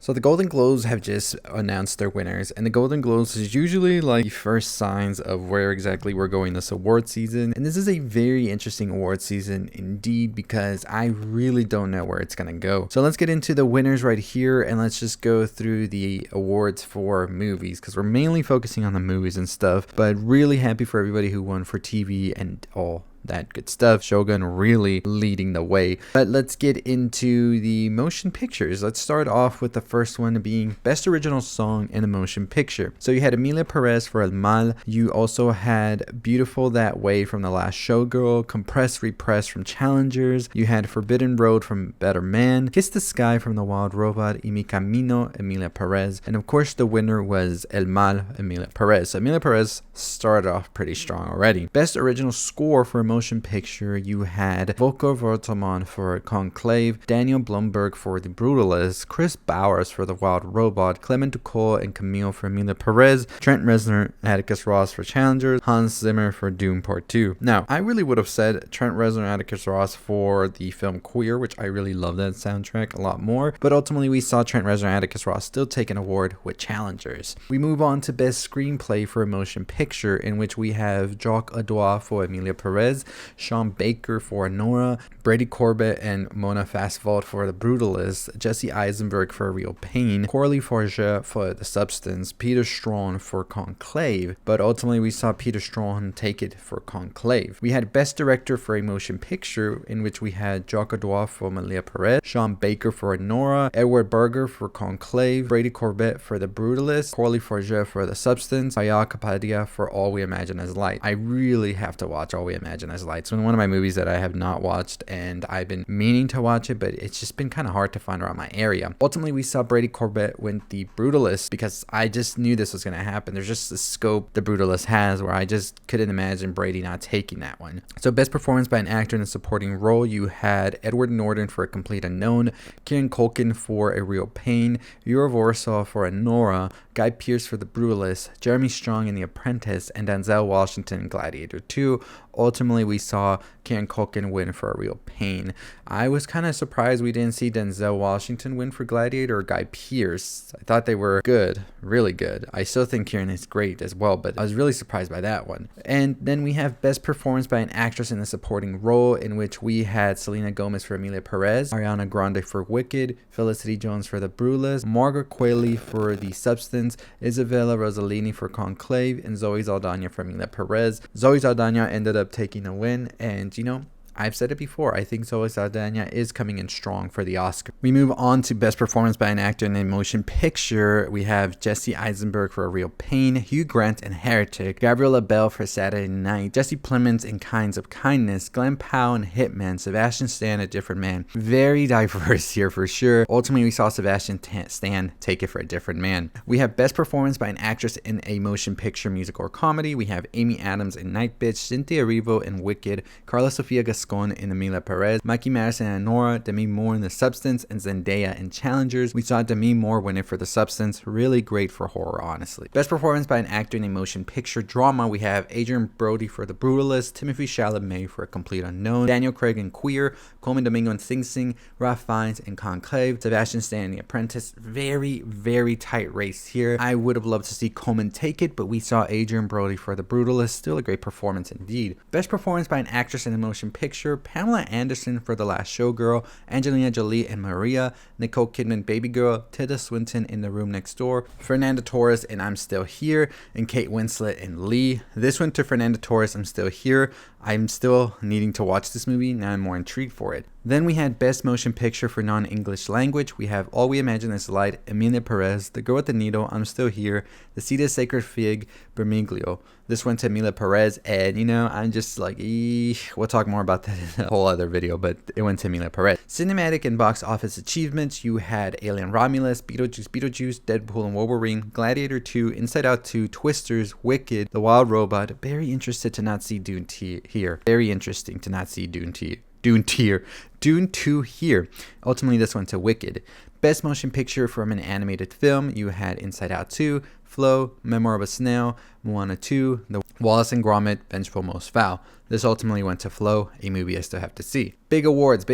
So the Golden Globes have just announced their winners, and the Golden Globes is usually like the first signs of where exactly we're going this award season. And this is a very interesting award season indeed, because I really don't know where it's gonna go. So let's get into the winners right here, and let's just go through the awards for movies, because we're mainly focusing on the movies and stuff, but really happy for everybody who won for TV and all that good stuff. Shogun really leading the way. But let's get into the motion pictures. Let's start off with the first one being Best Original Song in a Motion Picture. So you had Emilia Perez for El Mal. You also had Beautiful That Way from The Last Showgirl, Compress Repress from Challengers. You had Forbidden Road from Better Man, Kiss the Sky from The Wild Robot, Y Mi Camino, Emilia Perez. And of course the winner was El Mal, Emilia Perez. So Emilia Perez started off pretty strong already. Best Original Score for a Motion Picture, you had Volker Wertelmann for Conclave, Daniel Blumberg for The Brutalist, Chris Bowers for The Wild Robot, Clement Ducol and Camille for Emilia Perez, Trent Reznor, Atticus Ross for Challengers, Hans Zimmer for Dune Part 2. Now, I really would have said Trent Reznor, Atticus Ross for the film Queer, which I really love that soundtrack a lot more, but ultimately we saw Trent Reznor, Atticus Ross still take an award with Challengers. We move on to Best Screenplay for a Motion Picture, in which we have Jacques Audois for Emilia Perez, Sean Baker for Nora, Brady Corbett and Mona Fastvold for The Brutalist, Jesse Eisenberg for Real Pain, Coralie Forget for The Substance, Peter Strawn for Conclave, but ultimately we saw Peter Strawn take it for Conclave. We had Best Director for a Motion Picture, in which we had Jacques Audois for Emilia Perez, Sean Baker for Nora, Edward Berger for Conclave, Brady Corbett for The Brutalist, Coralie Forget for The Substance, Aya Kapadia for All We Imagine as Light. I really have to watch All We Imagine as Light. It's been one of my movies that I have not watched, and I've been meaning to watch it, but it's just been kind of hard to find around my area. Ultimately, we saw Brady Corbett win The Brutalist because I just knew this was going to happen. There's just the scope The Brutalist has where I just couldn't imagine Brady not taking that one. So Best Performance by an Actor in a Supporting Role, you had Edward Norton for A Complete Unknown, Kieran Culkin for A Real Pain, Yura Warsaw for Nora, Guy Pearce for The Brutalist, Jeremy Strong in The Apprentice, and Denzel Washington in Gladiator 2. Ultimately, we saw Kieran Culkin win for A Real Pain. I was kind of surprised we didn't see Denzel Washington win for Gladiator or Guy Pearce. I thought they were good, really good. I still think Kieran is great as well, but I was really surprised by that one. And then we have Best Performance by an Actress in a Supporting Role, in which we had Selena Gomez for Emilia Perez, Ariana Grande for Wicked, Felicity Jones for The Brutalist, Margaret Qualley for The Substance, Isabella Rossellini for Conclave, and Zoe Saldana for Emilia Perez. Zoe Saldana ended up taking a win, and I've said it before, I think Zoe Saldana is coming in strong for the Oscar. We move on to Best Performance by an Actor in a Motion Picture. We have Jesse Eisenberg for A Real Pain, Hugh Grant in Heretic, Gabriella Bell for Saturday Night, Jesse Plemons in Kinds of Kindness, Glenn Powell in Hitman, Sebastian Stan, A Different Man. Very diverse here for sure. Ultimately, we saw Sebastian Stan take it for A Different Man. We have Best Performance by an Actress in a Motion Picture, Musical, or Comedy. We have Amy Adams in Night Bitch, Cynthia Erivo in Wicked, Carla Sofia Gascon in Emilia Perez, Mikey Madison and Nora, Demi Moore in The Substance, and Zendaya in Challengers. We saw Demi Moore win it for The Substance. Really great for horror, honestly. Best Performance by an Actor in a Motion Picture Drama, we have Adrian Brody for The Brutalist, Timothée Chalamet for A Complete Unknown, Daniel Craig in Queer, Coleman Domingo in Sing Sing, Ralph Fiennes in Conclave, Sebastian Stan in The Apprentice. Very, very tight race here. I would have loved to see Coleman take it, but we saw Adrian Brody for The Brutalist. Still a great performance indeed. Best Performance by an Actress in a Motion Picture, Pamela Anderson for The Last Showgirl, Angelina Jolie in Maria, Nicole Kidman Baby Girl, Tilda Swinton in The Room Next Door, Fernanda Torres in I'm Still Here, and Kate Winslet in Lee. This went to Fernanda Torres, I'm Still Here. I'm still needing to watch this movie, now I'm more intrigued for it. Then we had Best Motion Picture for Non-English Language. We have All We Imagine Is Light, Emilia Perez, The Girl with the Needle, I'm Still Here, The Seed of Sacred Fig, Bermiglio. This went to Emilia Perez, and I'm just like, we'll talk more about that in a whole other video, but it went to Emilia Perez. Cinematic and box office achievements, you had Alien Romulus, Beetlejuice, Deadpool and Wolverine, Gladiator 2, Inside Out 2, Twisters, Wicked, The Wild Robot. Very interested to not see Dune here. Very interesting to not see Dune 2 here. Ultimately, this went to Wicked. Best Motion Picture from an Animated Film, you had Inside Out 2, Flow, Memoir of a Snail, Moana 2, The Wallace and Gromit, Vengeful Most Foul. This ultimately went to Flow, a movie I still have to see. Big awards.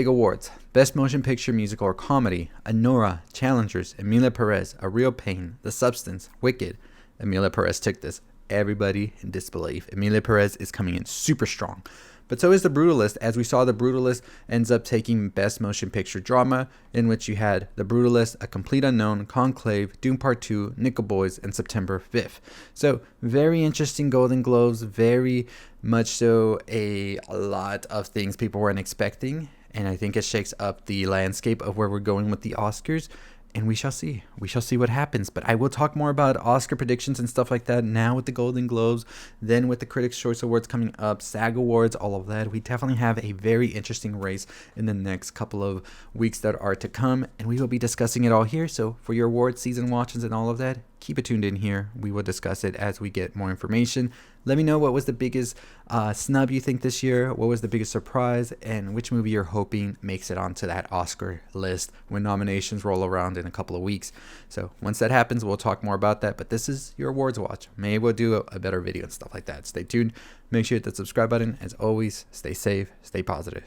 Best Motion Picture, Musical or Comedy, Anora, Challengers, Emilia Perez, A Real Pain, The Substance, Wicked. Emilia Perez took this. Everybody in disbelief. Emilia Perez is coming in super strong. But so is The Brutalist, as we saw The Brutalist ends up taking Best Motion Picture Drama, in which you had The Brutalist, A Complete Unknown, Conclave, Dune Part 2, Nickel Boys, and September 5th. So very interesting Golden Globes, very much so a lot of things people weren't expecting. And I think it shakes up the landscape of where we're going with the Oscars. And we shall see. We shall see what happens. But I will talk more about Oscar predictions and stuff like that now with the Golden Globes, then with the Critics' Choice Awards coming up, SAG Awards, all of that. We definitely have a very interesting race in the next couple of weeks that are to come, and we will be discussing it all here. So for your awards season watches and all of that, keep it tuned in here. We will discuss it as we get more information. Let me know what was the biggest snub you think this year, what was the biggest surprise, and which movie you're hoping makes it onto that Oscar list when nominations roll around in a couple of weeks. So once that happens, we'll talk more about that. But this is your awards watch. Maybe we'll do a better video and stuff like that. Stay tuned. Make sure you hit the subscribe button. As always, stay safe, stay positive.